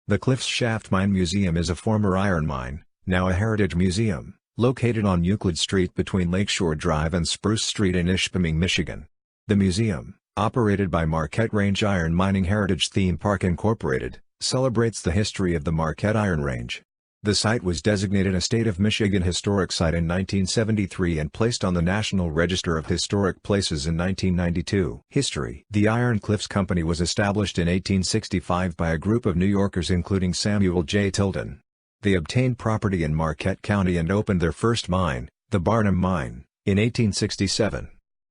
The Cliffs Shaft Mine Museum is a former iron mine, now a heritage museum, located on Euclid Street between Lakeshore Drive and Spruce Street in Ishpeming, Michigan. The museum, operated by Marquette Range Iron Mining Heritage Theme Park Incorporated, celebrates the history of the Marquette Iron Range. The site was designated a State of Michigan Historic Site in 1973 and placed on the National Register of Historic Places in 1992. History: The Iron Cliffs Company was established in 1865 by a group of New Yorkers including Samuel J. Tilden. They obtained property in Marquette County and opened their first mine, the Barnum Mine, in 1867.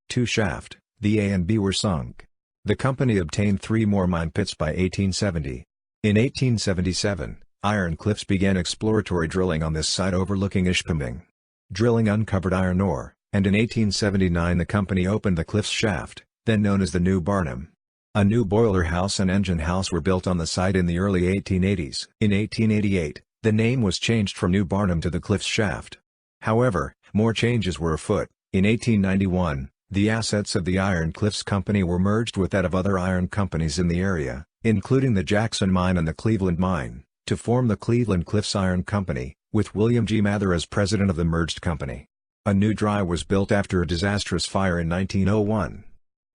Two shaft, the A and B, were sunk. The company obtained 3 more mine pits by 1870. In 1877, Iron Cliffs began exploratory drilling on this site overlooking Ishpeming. Drilling uncovered iron ore, and in 1879 the company opened the Cliffs Shaft, then known as the New Barnum. A new boiler house and engine house were built on the site in the early 1880s. In 1888, the name was changed from New Barnum to the Cliffs Shaft. However, more changes were afoot. In 1891, the assets of the Iron Cliffs Company were merged with that of other iron companies in the area, including the Jackson Mine and the Cleveland Mine, to form the Cleveland Cliffs Iron Company, with William G. Mather as president of the merged company. A new dry was built after a disastrous fire in 1901.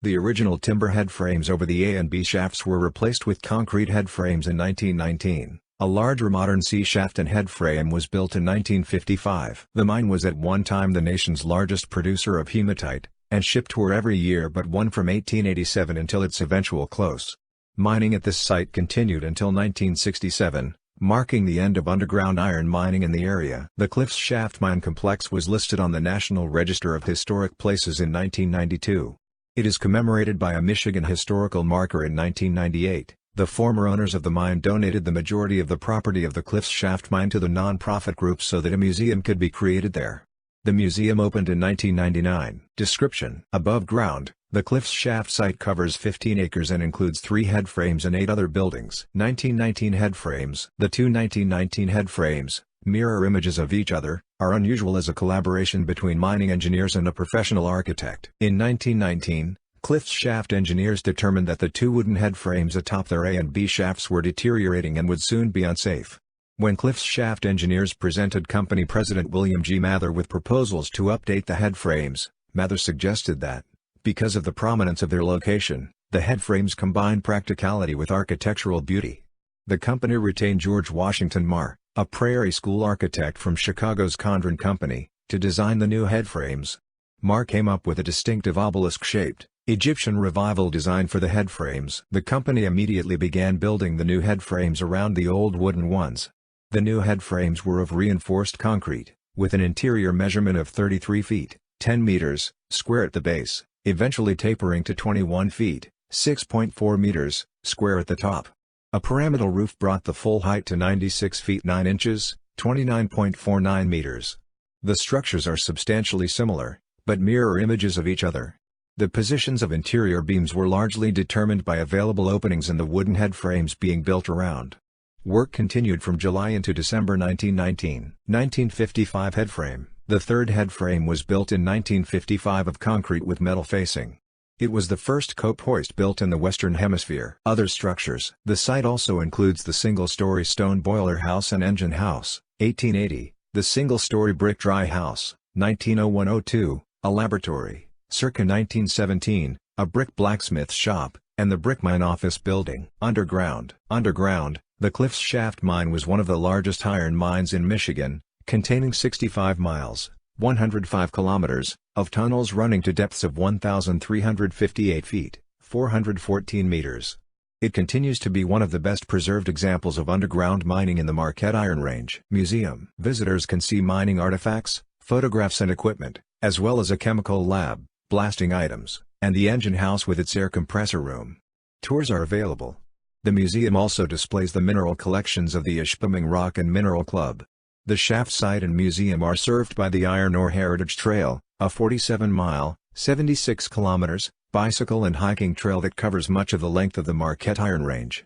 The original timber head frames over the A and B shafts were replaced with concrete head frames in 1919. A larger modern C shaft and head frame was built in 1955. The mine was at one time the nation's largest producer of hematite, and shipped ore every year but one from 1887 until its eventual close. Mining at this site continued until 1967, marking the end of underground iron mining in the area. The Cliffs Shaft Mine Complex was listed on the National Register of Historic Places in 1992. It is commemorated by a Michigan historical marker in 1998. The former owners of the mine donated the majority of the property of the Cliffs Shaft Mine to the non-profit group so that a museum could be created there. The museum opened in 1999. Description: Above ground, the Cliffs Shaft site covers 15 acres and includes 3 head frames and 8 other buildings. 1919 head frames. The 2 1919 head frames, mirror images of each other, are unusual as a collaboration between mining engineers and a professional architect. In 1919, Cliffs Shaft engineers determined that the 2 wooden head frames atop their A and B shafts were deteriorating and would soon be unsafe. When Cliffs Shaft engineers presented company president William G. Mather with proposals to update the head frames, Mather suggested that, because of the prominence of their location, the head frames combine practicality with architectural beauty. The company retained George Washington Marr, a Prairie School architect from Chicago's Condren Company, to design the new head frames. Marr came up with a distinctive obelisk-shaped, Egyptian Revival design for the head frames. The company immediately began building the new head frames around the old wooden ones. The new head frames were of reinforced concrete, with an interior measurement of 33 feet, 10 meters, square at the base, eventually tapering to 21 feet, 6.4 meters, square at the top. A pyramidal roof brought the full height to 96 feet 9 inches, 29.49 meters. The structures are substantially similar, but mirror images of each other. The positions of interior beams were largely determined by available openings in the wooden head frames being built around. Work continued from July into December 1919. 1955 headframe. The third headframe was built in 1955 of concrete with metal facing. It was the first cope hoist built in the Western Hemisphere. Other structures. The site also includes the single-story stone boiler house and engine house, 1880, the single-story brick dry house, 1901-02, a laboratory, circa 1917, a brick blacksmith shop, and the brick mine office building. Underground. The Cliffs Shaft Mine was one of the largest iron mines in Michigan, containing 65 miles, 105 kilometers, of tunnels running to depths of 1,358 feet, 414 meters. It continues to be one of the best preserved examples of underground mining in the Marquette Iron Range. Museum. Visitors can see mining artifacts, photographs and equipment, as well as a chemical lab, blasting items, and the engine house with its air compressor room. Tours are available. The museum also displays the mineral collections of the Ishpeming Rock and Mineral Club. The shaft site and museum are served by the Iron Ore Heritage Trail, a 47-mile, 76 kilometers, bicycle and hiking trail that covers much of the length of the Marquette Iron Range.